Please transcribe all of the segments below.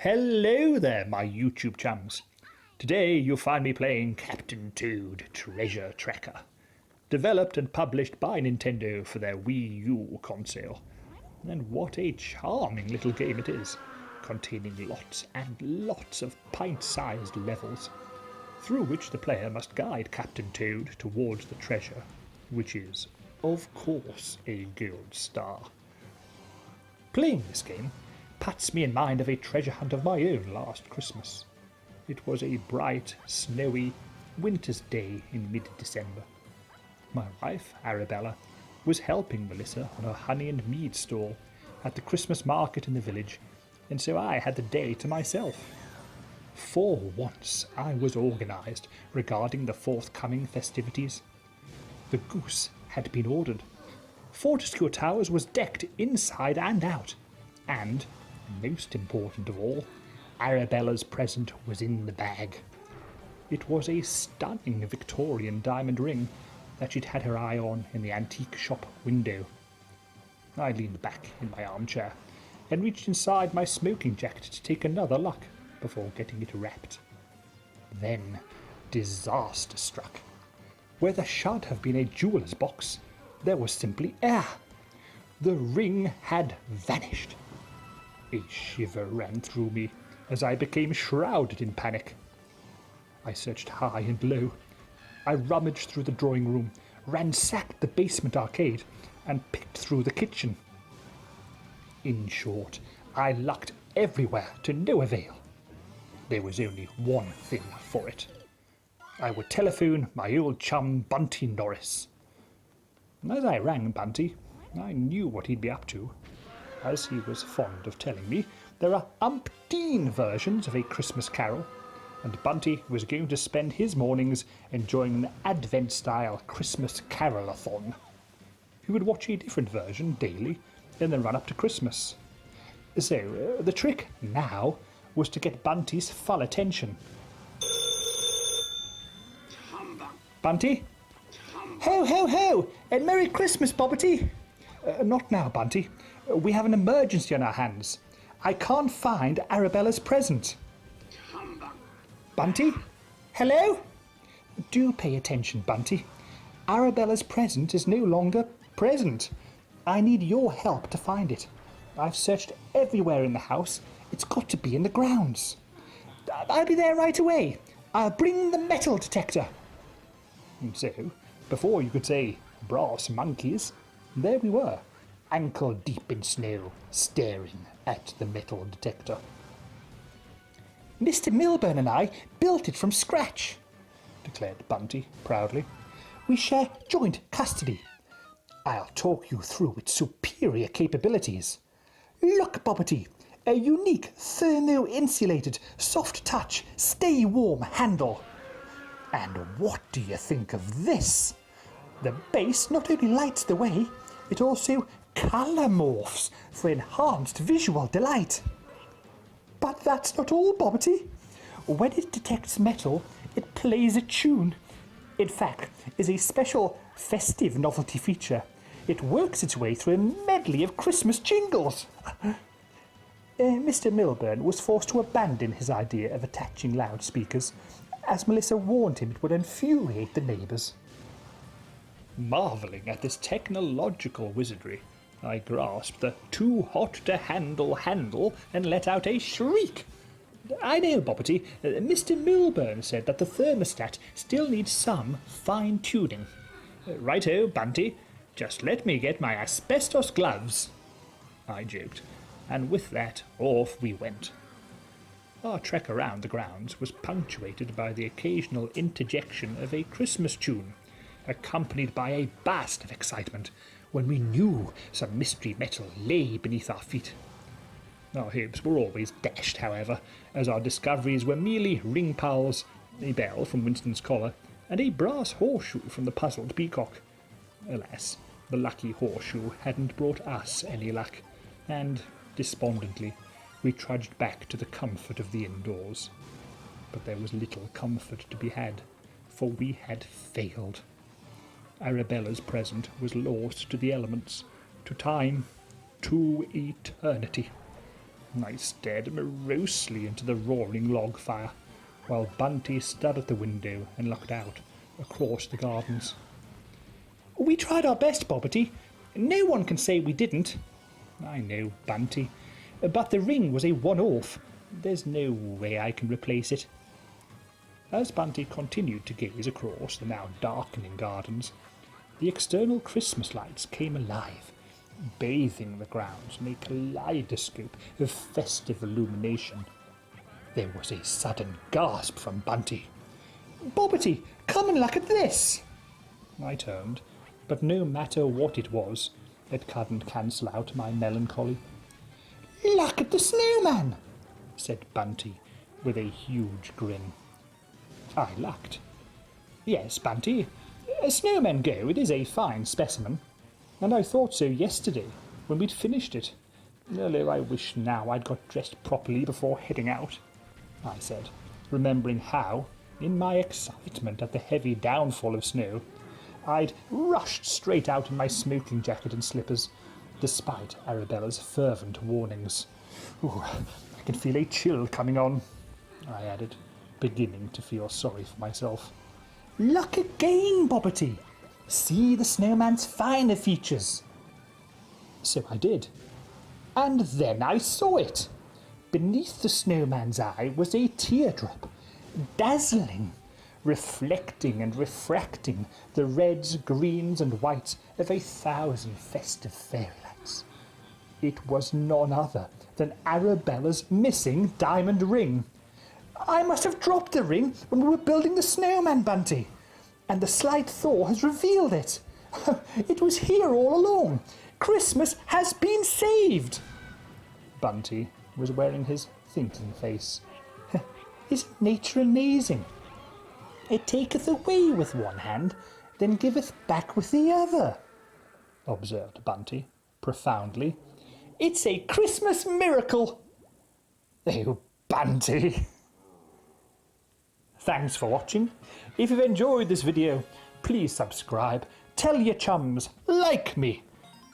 Hello there, my YouTube chums. Today you'll find me playing Captain Toad Treasure Tracker, developed and published by Nintendo for their Wii U console. And what a charming little game it is, containing lots and lots of pint-sized levels, through which the player must guide Captain Toad towards the treasure, which is, of course, a gold star. Playing this game puts me in mind of a treasure hunt of my own last Christmas. It was a bright, snowy, winter's day in mid-December. My wife, Arabella, was helping Melissa on her honey and mead stall at the Christmas market in the village, and so I had the day to myself. For once I was organised regarding the forthcoming festivities. The goose had been ordered. Fortescue Towers was decked inside and out, and, most important of all, Arabella's present was in the bag. It was a stunning Victorian diamond ring that she'd had her eye on in the antique shop window. I leaned back in my armchair and reached inside my smoking jacket to take another look before getting it wrapped. Then disaster struck. Where there should have been a jeweller's box, there was simply air. The ring had vanished. A shiver ran through me as I became shrouded in panic. I searched high and low. I rummaged through the drawing room, ransacked the basement arcade, and picked through the kitchen. In short, I looked everywhere to no avail. There was only one thing for it. I would telephone my old chum Bunty Norris. As I rang Bunty, I knew what he'd be up to. As he was fond of telling me, there are umpteen versions of A Christmas Carol, and Bunty was going to spend his mornings enjoying an Advent-style Christmas Carol-a-thon. He would watch a different version daily in the run-up to Christmas. So, the trick now was to get Bunty's full attention. Bunty? Ho, ho, ho! And Merry Christmas, Bobbety! Not now, Bunty. We have an emergency on our hands. I can't find Arabella's present. Bunty? Hello? Do pay attention, Bunty. Arabella's present is no longer present. I need your help to find it. I've searched everywhere in the house. It's got to be in the grounds. I'll be there right away. I'll bring the metal detector. And so, before you could say brass monkeys, there we were, ankle deep in snow, staring at the metal detector. Mr. Milburn and I built it from scratch, declared Bunty proudly. We share joint custody. I'll talk you through its superior capabilities. Look, Bobbety, a unique thermo-insulated, soft-touch, stay-warm handle. And what do you think of this? The base not only lights the way, it also colour morphs for enhanced visual delight. But that's not all, Bobbety. When it detects metal, it plays a tune. In fact, is a special festive novelty feature. It works its way through a medley of Christmas jingles. Mr. Milburn was forced to abandon his idea of attaching loudspeakers, as Melissa warned him it would infuriate the neighbours. Marvelling at this technological wizardry, I grasped the too-hot-to-handle handle and let out a shriek. I know, Bobbety. Mr. Milburn said that the thermostat still needs some fine-tuning. Righto, Bunty. Just let me get my asbestos gloves, I joked, and with that off we went. Our trek around the grounds was punctuated by the occasional interjection of a Christmas tune, accompanied by a burst of excitement when we knew some mystery metal lay beneath our feet. Our hopes were always dashed, however, as our discoveries were merely ring pulls, a bell from Winston's collar, and a brass horseshoe from the puzzled peacock. Alas, the lucky horseshoe hadn't brought us any luck, and, despondently, we trudged back to the comfort of the indoors. But there was little comfort to be had, for we had failed. Arabella's present was lost to the elements, to time, to eternity. I stared morosely into the roaring log fire, while Bunty stood at the window and looked out across the gardens. "We tried our best, Bobbety. No one can say we didn't." "I know, Bunty, but the ring was a one-off. There's no way I can replace it." As Bunty continued to gaze across the now darkening gardens, the external Christmas lights came alive, bathing the grounds in a kaleidoscope of festive illumination. There was a sudden gasp from Bunty. "Bobbety, come and look at this!" I turned, but no matter what it was, it couldn't cancel out my melancholy. "Look at the snowman!" said Bunty, with a huge grin. I laughed. "Yes, Bunty, a snowman go, it is a fine specimen, and I thought so yesterday when we'd finished it. Although I wish now I'd got dressed properly before heading out," I said, remembering how, in my excitement at the heavy downfall of snow, I'd rushed straight out in my smoking jacket and slippers, despite Arabella's fervent warnings. "Ooh, I can feel a chill coming on," I added, beginning to feel sorry for myself. "Look again, Bobbety! See the snowman's finer features." So I did. And then I saw it. Beneath the snowman's eye was a teardrop, dazzling, reflecting and refracting the reds, greens and whites of 1,000 festive fairy lights. It was none other than Arabella's missing diamond ring. "I must have dropped the ring when we were building the snowman, Bunty, and the slight thaw has revealed it. It was here all along. Christmas has been saved." Bunty was wearing his thinking face. "Isn't nature amazing? It taketh away with one hand, then giveth back with the other," observed Bunty profoundly. "It's a Christmas miracle." "Oh, Bunty." Thanks for watching. If you've enjoyed this video, please subscribe, tell your chums, like me.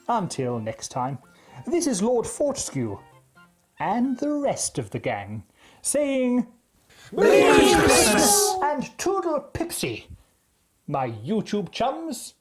Until next time, this is Lord Fortescue and the rest of the gang saying Merry Christmas and Toodle Pipsy, my YouTube chums.